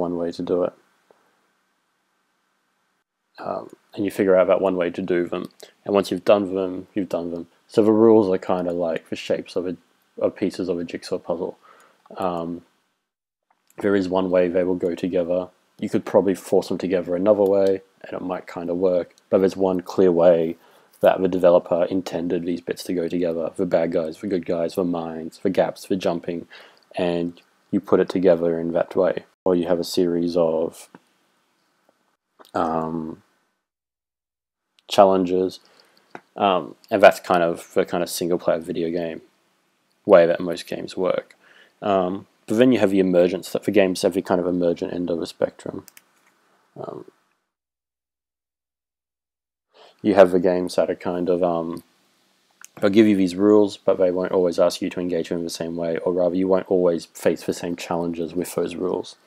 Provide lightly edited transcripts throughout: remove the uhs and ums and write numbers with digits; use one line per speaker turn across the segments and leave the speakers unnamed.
one way to do it. And you figure out that one way to do them. And once you've done them, you've done them. So the rules are kind of like the shapes of pieces of a jigsaw puzzle. There is one way they will go together. You could probably force them together another way, and it might kind of work. But there's one clear way that the developer intended these bits to go together. The bad guys, the good guys, the mines, the gaps, the jumping, and you put it together in that way. Or you have a series of challenges, and that's kind of the single-player video game way that most games work. But then you have the emergence, that the games have the kind of emergent end of the spectrum. You have the games that are kind of, they'll give you these rules, but they won't always ask you to engage in the same way, or rather you won't always face the same challenges with those rules.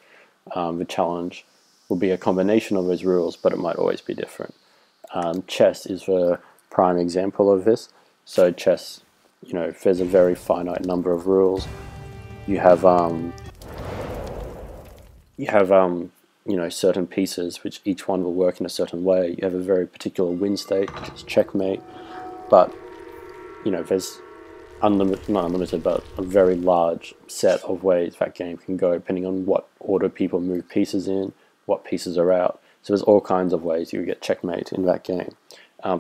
The challenge will be a combination of those rules, but it might always be different. Chess is the prime example of this. So chess, there's a very finite number of rules. You have certain pieces which each one will work in a certain way. You have a very particular win state, which is checkmate. But there's not unlimited, but a very large set of ways that game can go, depending on what order people move pieces in, what pieces are out. So there's all kinds of ways you get checkmate in that game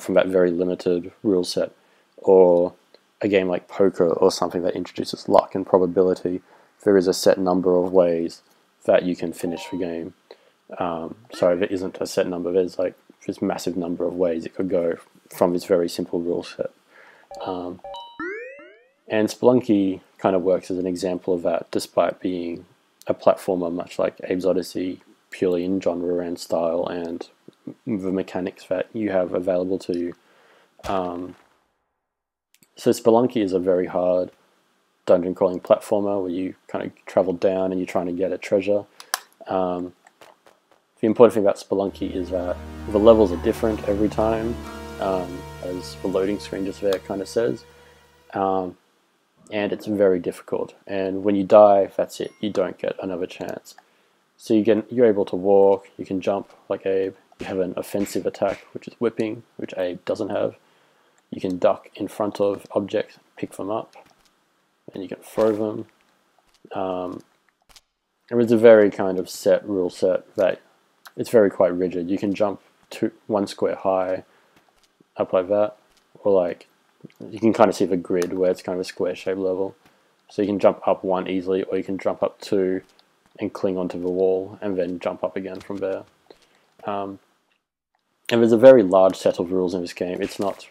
from that very limited rule set. Or a game like poker or something that introduces luck and probability, there is a set number of ways that you can finish the game. Sorry, there isn't a set number. There's like this massive number of ways it could go from this very simple rule set. And Spelunky kind of works as an example of that, despite being a platformer much like Abe's Odyssey, purely in genre and style and the mechanics that you have available to you. So Spelunky is a very hard dungeon crawling platformer where you kind of travel down and you're trying to get a treasure. The important thing about Spelunky is that the levels are different every time, as the loading screen just there kind of says. And it's very difficult. And when you die, that's it. You don't get another chance. So you're able to walk, you can jump like Abe. You have an offensive attack, which is whipping, which Abe doesn't have. You can duck in front of objects, pick them up, and you can throw them. There is a very kind of rule set that it's very quite rigid. You can jump one square high, up like that, or like you can kind of see the grid where it's kind of a square shaped level. So you can jump up one easily, or you can jump up two and cling onto the wall and then jump up again from there. And there's a very large set of rules in this game. It's not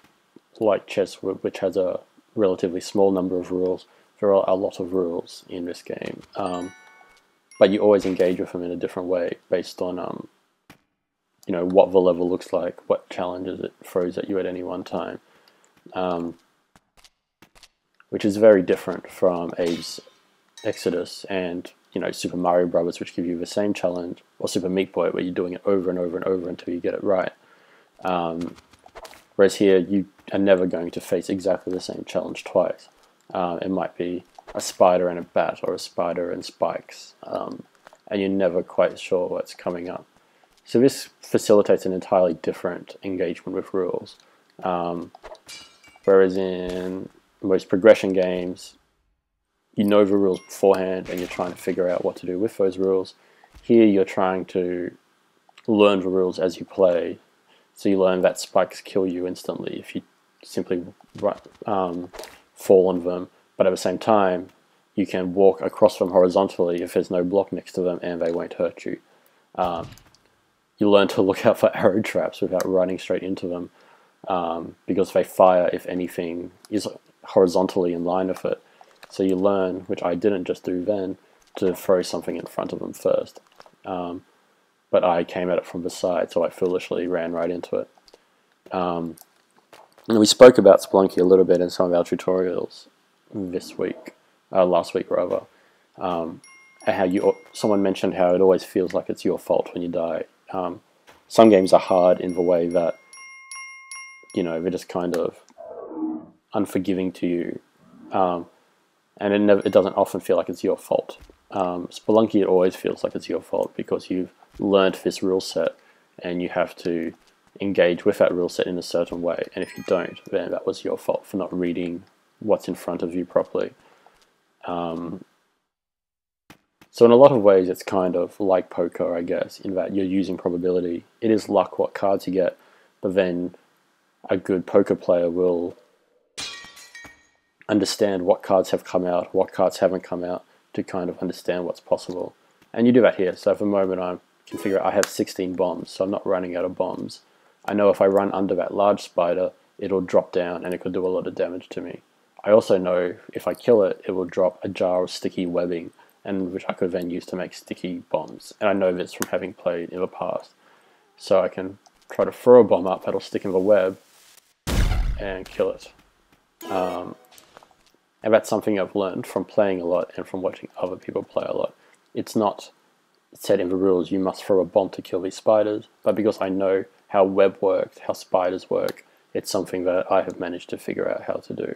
like chess, which has a relatively small number of rules. There are a lot of rules in this game, but you always engage with them in a different way based on what the level looks like, what challenges it throws at you at any one time, which is very different from Abe's Exodus and Super Mario Brothers, which give you the same challenge, or Super Meat Boy, where you're doing it over and over and over until you get it right. Whereas here, you are never going to face exactly the same challenge twice. It might be a spider and a bat, or a spider and spikes, and you're never quite sure what's coming up. So this facilitates an entirely different engagement with rules. Whereas in most progression games, you know the rules beforehand and you're trying to figure out what to do with those rules. Here you're trying to learn the rules as you play. So you learn that spikes kill you instantly if you simply fall on them, but at the same time you can walk across them horizontally if there's no block next to them and they won't hurt you. You learn to look out for arrow traps without running straight into them, because they fire if anything is horizontally in line with it. So you learn, which I didn't just do then, to throw something in front of them first. But I came at it from the side, so I foolishly ran right into it. And we spoke about Spelunky a little bit in some of our tutorials last week rather. And how someone mentioned how it always feels like it's your fault when you die. Some games are hard in the way that, they're just kind of unforgiving to you. And it doesn't often feel like it's your fault. Spelunky, it always feels like it's your fault because you've learned this rule set and you have to engage with that rule set in a certain way, and if you don't, then that was your fault for not reading what's in front of you properly. So in a lot of ways it's kind of like poker, I guess, in that you're using probability. It is luck what cards you get, but then a good poker player will understand what cards have come out, what cards haven't come out, to kind of understand what's possible. And you do that here. So for the moment I can figure out I have 16 bombs, so I'm not running out of bombs. I know if I run under that large spider, it'll drop down and it could do a lot of damage to me. I also know if I kill it, it will drop a jar of sticky webbing, and which I could then use to make sticky bombs. And I know this from having played in the past. So I can try to throw a bomb up that'll stick in the web and kill it. And that's something I've learned from playing a lot and from watching other people play a lot. It's not said in the rules you must throw a bomb to kill these spiders, but because I know how web works, how spiders work, it's something that I have managed to figure out how to do.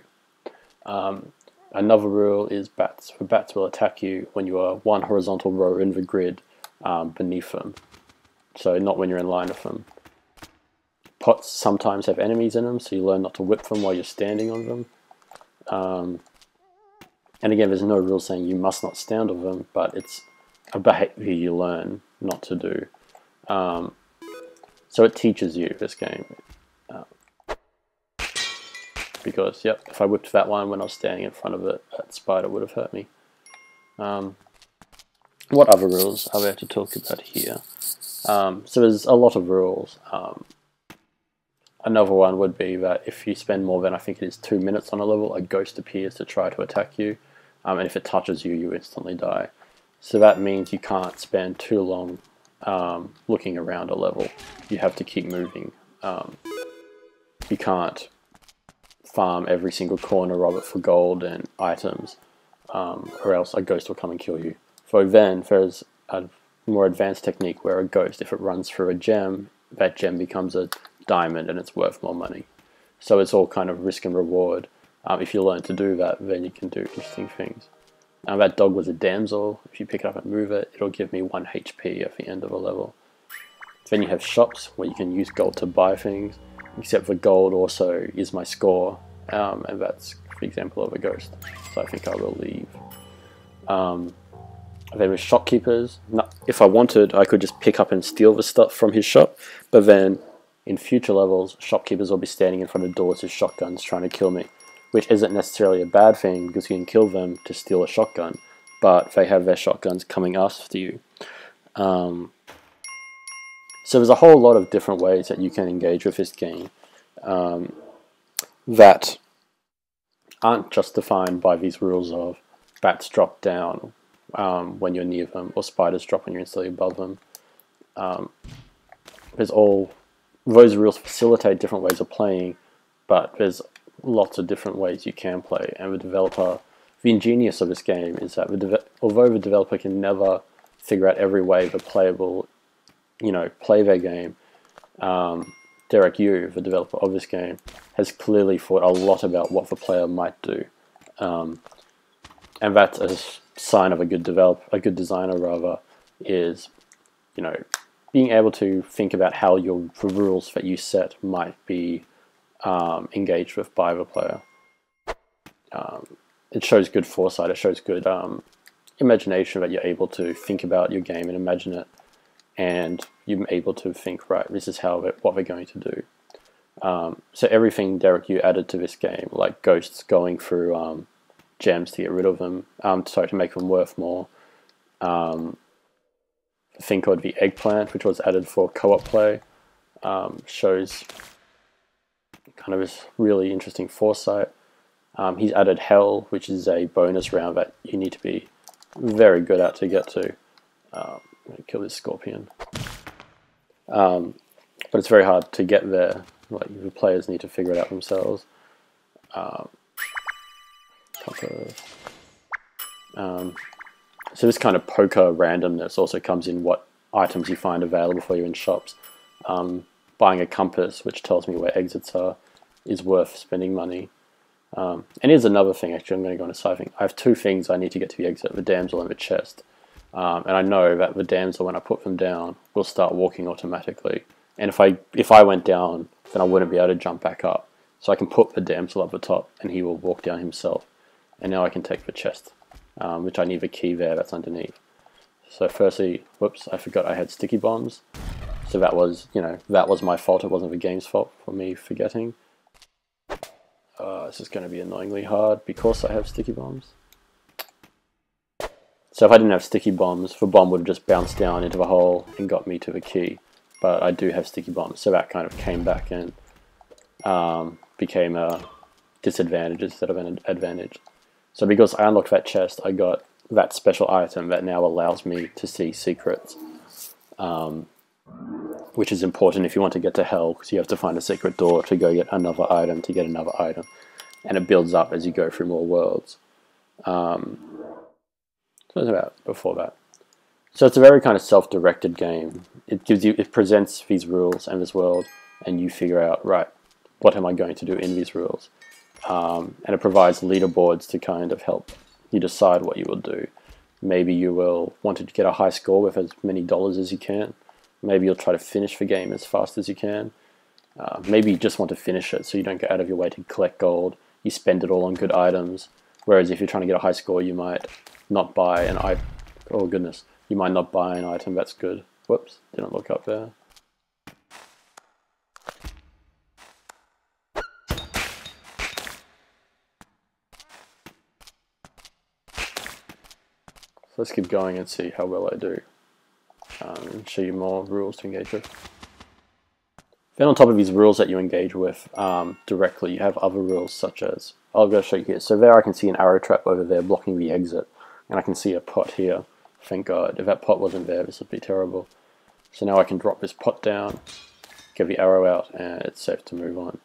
Another rule is bats. The bats will attack you when you are one horizontal row in the grid beneath them. So not when you're in line with them. Pots sometimes have enemies in them, so you learn not to whip them while you're standing on them. And again, there's no rule saying you must not stand on them, but it's a behavior you learn not to do. So it teaches you, this game. Because, yep, if I whipped that one when I was standing in front of it, that spider would have hurt me. What other rules are there to talk about here? So there's a lot of rules. Another one would be that if you spend more than, I think it is 2 minutes on a level, a ghost appears to try to attack you, and if it touches you, you instantly die. So that means you can't spend too long looking around a level. You have to keep moving. You can't farm every single corner of it for gold and items, or else a ghost will come and kill you. So then there's a more advanced technique where a ghost, if it runs through a gem, that gem becomes a diamond and it's worth more money. So it's all kind of risk and reward. If you learn to do that, then you can do interesting things. That dog was a damsel. If you pick it up and move it, it'll give me 1 HP at the end of a level. Then you have shops where you can use gold to buy things, except for gold also is my score, and that's the example of a ghost. So I think I will leave. There were shopkeepers. If I wanted, I could just pick up and steal the stuff from his shop, but then in future levels, shopkeepers will be standing in front of doors with shotguns trying to kill me, which isn't necessarily a bad thing because you can kill them to steal a shotgun, but they have their shotguns coming after you. So there's a whole lot of different ways that you can engage with this game that aren't just defined by these rules of bats drop down when you're near them, or spiders drop when you're instantly above them. Those rules facilitate different ways of playing, but there's lots of different ways you can play. And the ingenious of this game is that although the developer can never figure out every way the player will, play their game, Derek Yu, the developer of this game, has clearly thought a lot about what the player might do, and that's a sign of a good designer is, being able to think about how the rules that you set might be engaged with by the player. It shows good foresight. It shows good imagination that you're able to think about your game and imagine it, and you're able to think, right, this is what we're going to do. So everything Derek Yu added to this game, like ghosts going through gems to get rid of them, to make them worth more. A thing called the eggplant, which was added for co-op play, shows kind of this really interesting foresight. He's added hell, which is a bonus round that you need to be very good at to get to. I'm going to kill this scorpion. But it's very hard to get there. Like, the players need to figure it out themselves. So this kind of poker randomness also comes in what items you find available for you in shops. Buying a compass, which tells me where exits are, is worth spending money. And here's another thing, actually, I'm going to go on a side thing. I have two things I need to get to the exit, the damsel and the chest. And I know that the damsel, when I put them down, will start walking automatically. And if I went down, then I wouldn't be able to jump back up. So I can put the damsel up the top, and he will walk down himself. And now I can take the chest, which I need the key there that's underneath. So firstly, whoops, I forgot I had sticky bombs. So that was, that was my fault. It wasn't the game's fault for me forgetting. This is going to be annoyingly hard because I have sticky bombs. So if I didn't have sticky bombs, the bomb would have just bounced down into the hole and got me to the key. But I do have sticky bombs, so that kind of came back and became a disadvantage instead of an advantage. So because I unlocked that chest, I got that special item that now allows me to see secrets. Which is important if you want to get to hell, because you have to find a secret door to go get another item to get another item. And it builds up as you go through more worlds. So it's about before that. So it's a very kind of self-directed game. It presents these rules and this world, and you figure out, right, what am I going to do in these rules? And it provides leaderboards to kind of help you decide what you will do. Maybe you will want to get a high score with as many dollars as you can. Maybe you'll try to finish the game as fast as you can. Maybe you just want to finish it so you don't go out of your way to collect gold. You spend it all on good items. Whereas if you're trying to get a high score, you might not buy an item. Oh goodness, you might not buy an item that's good. Whoops, didn't look up there. So let's keep going and see how well I do. And show you more rules to engage with. Then on top of these rules that you engage with directly, you have other rules such as, I'll go show you here. So there I can see an arrow trap over there blocking the exit. And I can see a pot here. Thank God. If that pot wasn't there, this would be terrible. So now I can drop this pot down, get the arrow out, and it's safe to move on.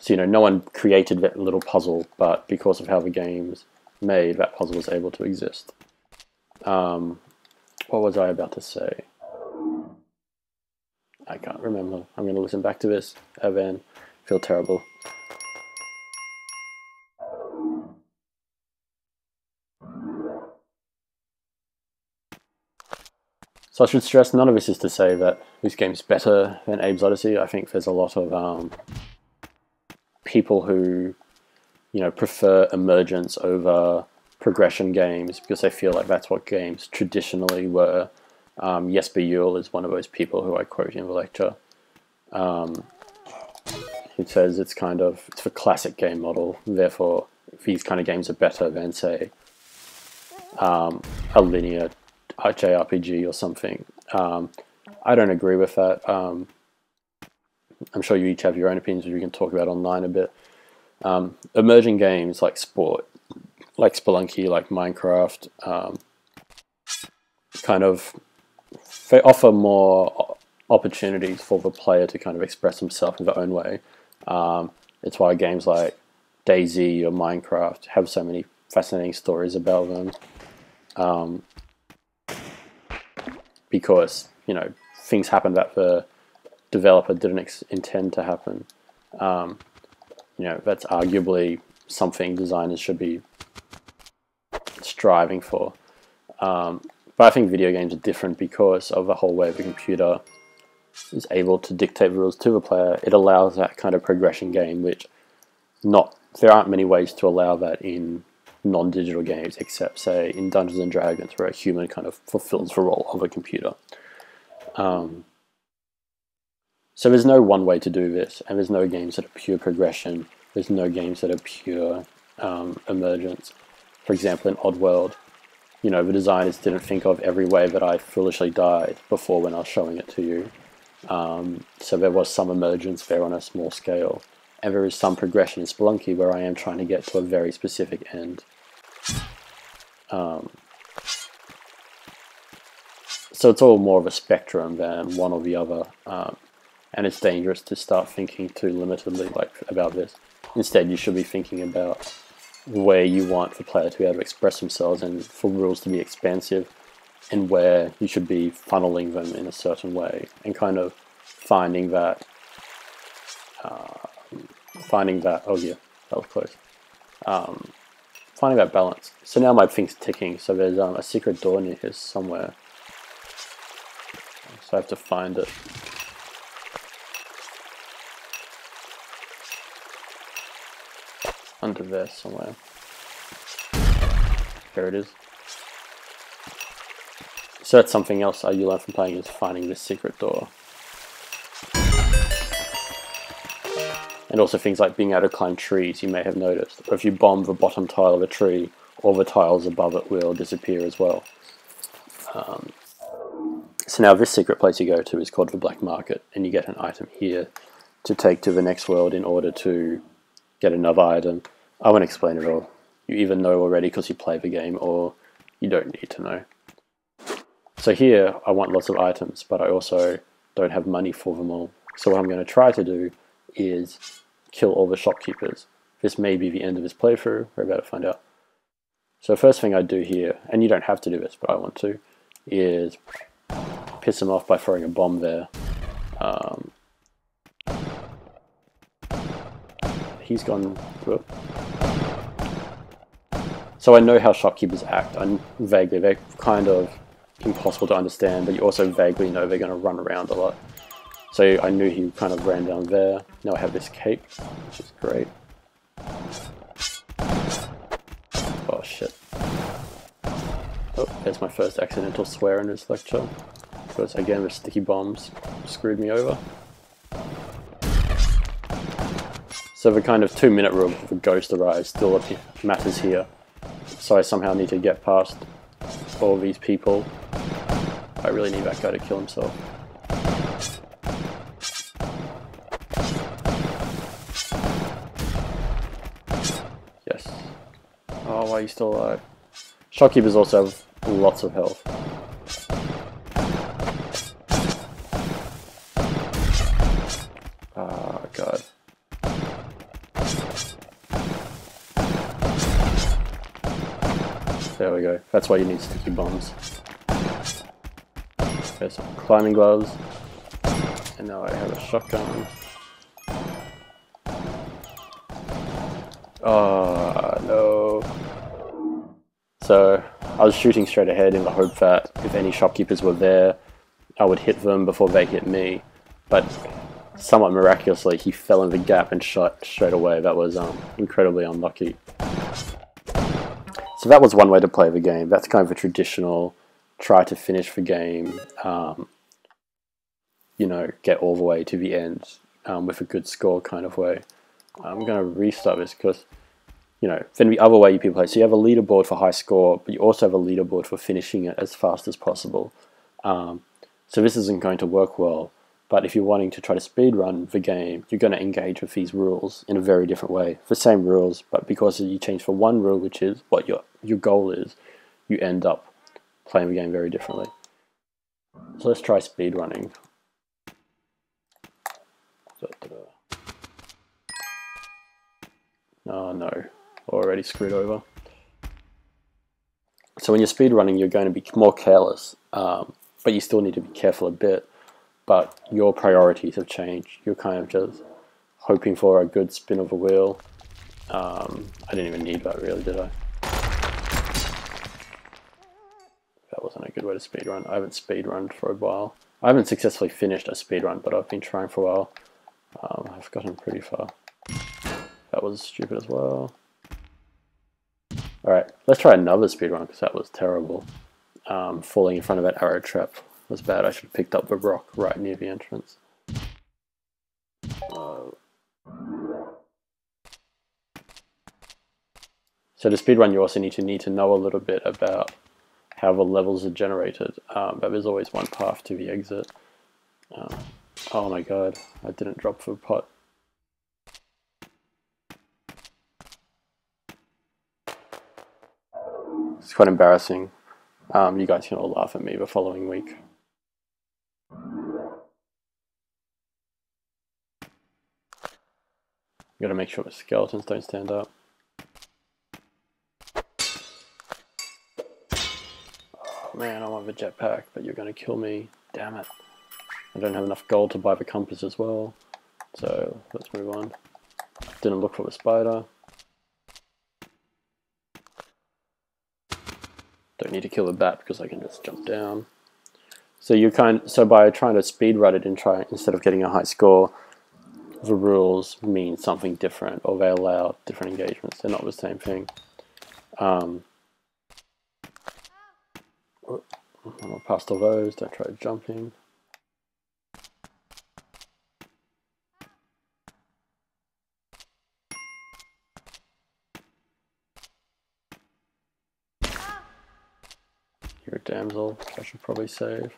So no one created that little puzzle, but because of how the game's made, that puzzle was able to exist. What was I about to say? I can't remember. I'm going to listen back to this and then feel terrible. So I should stress, none of this is to say that this game's better than Abe's Odyssey. I think there's a lot of people who, prefer emergence over progression games because they feel like that's what games traditionally were. Jesper Juhl is one of those people who I quote in the lecture. He says it's the classic game model, therefore these kind of games are better than, say, a linear JRPG or something. I don't agree with that. I'm sure you each have your own opinions, which we can talk about online a bit. Emerging games like sport, like Spelunky, like Minecraft, they offer more opportunities for the player to kind of express himself in their own way. It's why games like DayZ or Minecraft have so many fascinating stories about them. Because, things happen that the developer didn't intend to happen. That's arguably something designers should be striving for. But I think video games are different because of the whole way the computer is able to dictate the rules to the player. It allows that kind of progression game, which there aren't many ways to allow that in non-digital games, except, say, in Dungeons and Dragons, where a human kind of fulfills the role of a computer. So there's no one way to do this, and there's no games that are pure progression. There's no games that are pure emergence. For example, in Oddworld, the designers didn't think of every way that I foolishly died before when I was showing it to you. So there was some emergence there on a small scale. And there is some progression in Spelunky where I am trying to get to a very specific end. So it's all more of a spectrum than one or the other. And it's dangerous to start thinking too limitedly about this. Instead, you should be thinking about where you want the player to be able to express themselves and for rules to be expansive, and where you should be funneling them in a certain way, and kind of finding that finding that, oh yeah, that was close. Finding that balance. So now my thing's ticking, so there's a secret door near here somewhere. So I have to find it. Under there somewhere. There it is. So that's something else you learn from playing, is finding this secret door. And also things like being able to climb trees, you may have noticed. Or if you bomb the bottom tile of a tree, all the tiles above it will disappear as well. So now this secret place you go to is called the Black Market, and you get an item here to take to the next world in order to get another item. I won't explain it all. You either know already because you play the game, or you don't need to know. So here I want lots of items, but I also don't have money for them all. So what I'm going to try to do is kill all the shopkeepers. This may be the end of this playthrough, we're about to find out. So first thing I do here, and you don't have to do this, but I want to, is piss them off by throwing a bomb there. He's gone. Whoop. So I know how shopkeepers act. Vaguely, they're kind of impossible to understand, but you also vaguely know they're going to run around a lot. So I knew he kind of ran down there. Now I have this cape, which is great. Oh shit. Oh, there's my first accidental swear in this lecture. Because again, the sticky bombs screwed me over. So the kind of 2-minute rule if a ghost arrives still matters here. So I somehow need to get past all these people. I really need that guy to kill himself. Yes. Oh, why are you still alive? Shopkeepers also have lots of health. Oh god. There we go. That's why you need sticky bombs. There's some climbing gloves. And now I have a shotgun. Oh no. So I was shooting straight ahead in the hope that if any shopkeepers were there, I would hit them before they hit me. But somewhat miraculously, he fell in the gap and shot straight away. That was incredibly unlucky. So that was one way to play the game. That's kind of a traditional try to finish the game, you know, get all the way to the end with a good score kind of way. I'm going to restart this because, you know, then the other way people play. So you have a leaderboard for high score, but you also have a leaderboard for finishing it as fast as possible. So this isn't going to work well. But if you're wanting to try to speedrun the game, you're going to engage with these rules in a very different way. The same rules, but because you change for one rule, which is what your goal is, you end up playing the game very differently. So let's try speedrunning. Oh no, already screwed over. So when you're speedrunning, you're going to be more careless, but you still need to be careful a bit. But your priorities have changed. You're kind of just hoping for a good spin of a wheel. I didn't even need that really, did I? That wasn't a good way to speedrun. I haven't speedrunned for a while. I haven't successfully finished a speedrun, but I've been trying for a while. I've gotten pretty far. That was stupid as well. Alright, let's try another speedrun because that was terrible. Falling in front of that arrow trap was bad. I should have picked up the rock right near the entrance. So to speedrun, you also need to know a little bit about how the levels are generated, but there's always one path to the exit. Oh my god, I didn't drop the pot. It's quite embarrassing. You guys can all laugh at me the following week. You gotta make sure the skeletons don't stand up. Oh man, I want the jetpack, but you're gonna kill me. Damn it. I don't have enough gold to buy the compass as well. So let's move on. didn't look for the spider. Don't need to kill the bat because I can just jump down. So by trying to speed run it and instead of getting a high score, the rules mean something different, or they allow different engagements. They're not the same thing. I'm not past all those. Don't try jumping. You're a damsel, which I should probably save.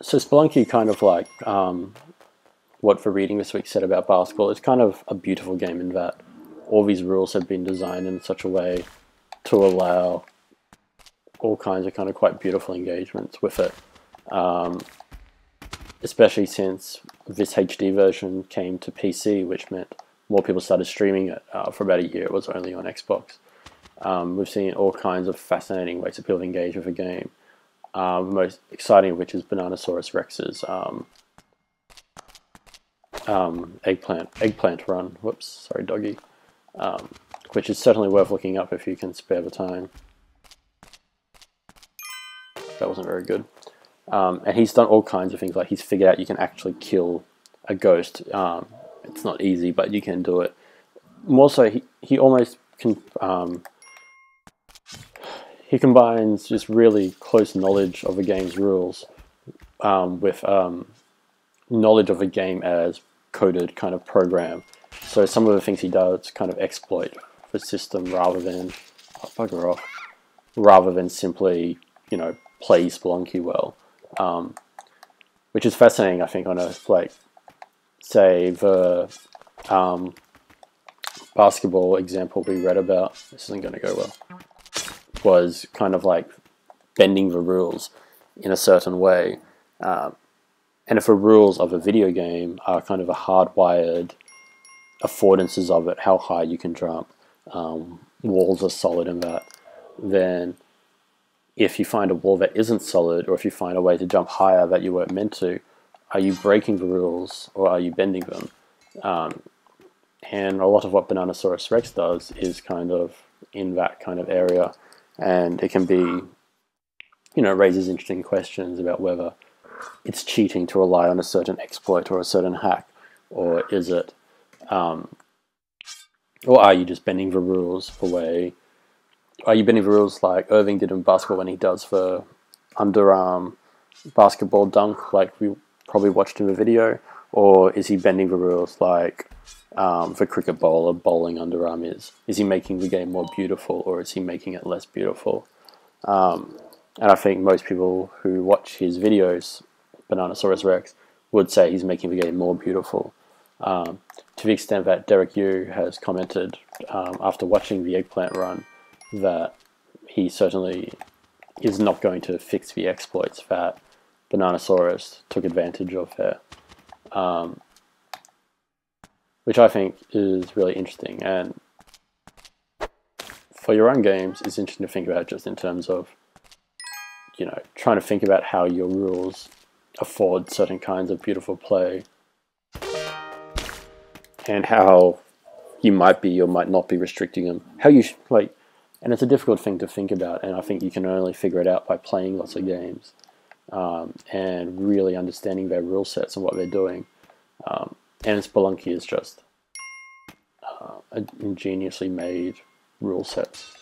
So Spelunky, kind of like what the reading this week said about basketball, it's kind of a beautiful game in that all these rules have been designed in such a way to allow all kinds of kind of quite beautiful engagements with it. Especially since this HD version came to PC, which meant more people started streaming it. For about a year, it was only on Xbox. We've seen all kinds of fascinating ways that people engage with a game. The most exciting of which is Bananasaurus Rex's eggplant run. Whoops, sorry, doggy. Which is certainly worth looking up if you can spare the time. That wasn't very good. And he's done all kinds of things, like he's figured out you can actually kill a ghost. It's not easy, but you can do it. More so, he almost can... he combines just really close knowledge of the game's rules with knowledge of the game as coded kind of program. So some of the things he does kind of exploit the system rather than... oh, bugger off. Rather than simply, you know, play Spelunky well. Which is fascinating, I think, on a, like, say, the basketball example we read about, this isn't going to go well, was kind of like bending the rules in a certain way. And if the rules of a video game are kind of a hardwired affordances of it, how high you can jump, walls are solid in that, then if you find a wall that isn't solid, or if you find a way to jump higher that you weren't meant to, are you breaking the rules or are you bending them? And a lot of what Bananasaurus Rex does is kind of in that kind of area, and it can be, you know, raises interesting questions about whether it's cheating to rely on a certain exploit or a certain hack, or is it, or are you just bending the rules the way... Are you bending the rules like Irving did in basketball when he does the underarm basketball dunk, like we probably watched in the video? Or is he bending the rules like the cricket bowler bowling underarm is? Is he making the game more beautiful, or is he making it less beautiful? And I think most people who watch his videos, Bananasaurus Rex, would say he's making the game more beautiful. To the extent that Derek Yu has commented after watching the eggplant run, that he certainly is not going to fix the exploits that Bananasaurus took advantage of there. Which I think is really interesting, and for your own games, it's interesting to think about just in terms of, you know, trying to think about how your rules afford certain kinds of beautiful play, and how you might be or might not be restricting them. How you like. And it's a difficult thing to think about, and I think you can only figure it out by playing lots of games and really understanding their rule sets and what they're doing. And Spelunky is just ingeniously made rule sets.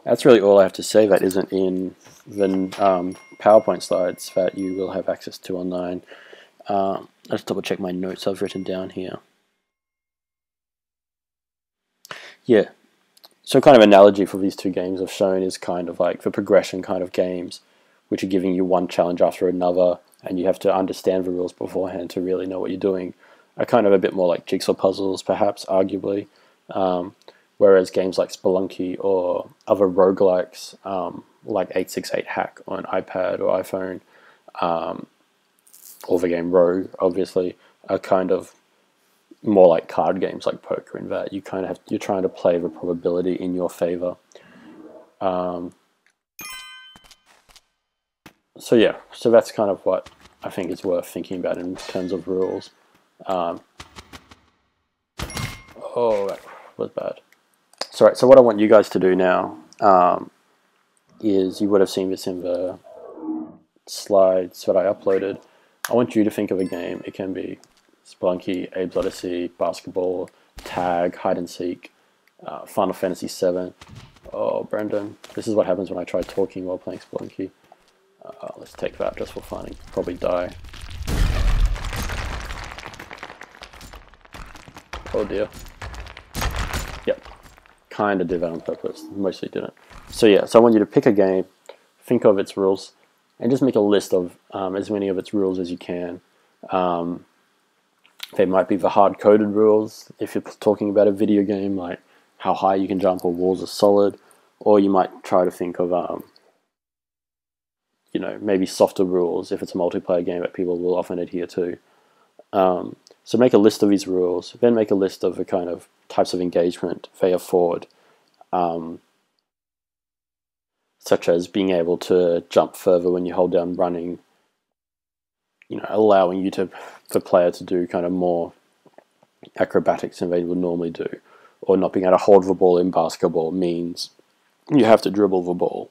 That's really all I have to say that isn't in the PowerPoint slides that you will have access to online. Let's double check my notes I've written down here. Yeah, so kind of analogy for these two games I've shown is kind of like the progression kind of games, which are giving you one challenge after another, and you have to understand the rules beforehand to really know what you're doing, are kind of a bit more like jigsaw puzzles, perhaps, arguably. Whereas games like Spelunky or other roguelikes, like 868 Hack on iPad or iPhone, or the game Rogue, obviously, are kind of more like card games like poker, in that you're trying to play the probability in your favor. So yeah, so that's kind of what I think is worth thinking about in terms of rules. Oh, that was bad. So what I want you guys to do now is, you would have seen this in the slides that I uploaded. I want you to think of a game. It can be Spelunky, Abe's Odyssey, basketball, tag, hide and seek, Final Fantasy VII. Oh, Brendan, this is what happens when I try talking while playing Spelunky. Let's take that just for fun and probably die. Oh dear. Yep, kind of did that on purpose, mostly didn't. So yeah, so I want you to pick a game, think of its rules, and just make a list of as many of its rules as you can. They might be the hard-coded rules, if you're talking about a video game, like how high you can jump or walls are solid, or you might try to think of you know, maybe softer rules if it's a multiplayer game that people will often adhere to. So make a list of these rules, then make a list of the kind of types of engagement they afford, such as being able to jump further when you hold down running, you know, allowing the player to do kind of more acrobatics than they would normally do, or not being able to hold the ball in basketball means you have to dribble the ball.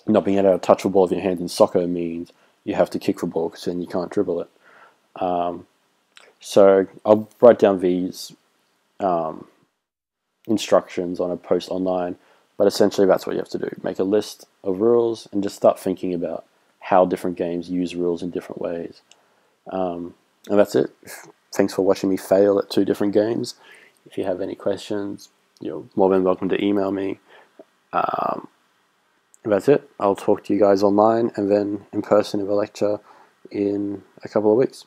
Not being able to touch the ball with your hands in soccer means you have to kick the ball, because then you can't dribble it. So I'll write down these instructions on a post online, but essentially that's what you have to do. Make a list of rules and just start thinking about how different games use rules in different ways. And that's it. Thanks for watching me fail at 2 different games. If you have any questions, you're more than welcome to email me. That's it. I'll talk to you guys online and then in person in the lecture in a couple of weeks.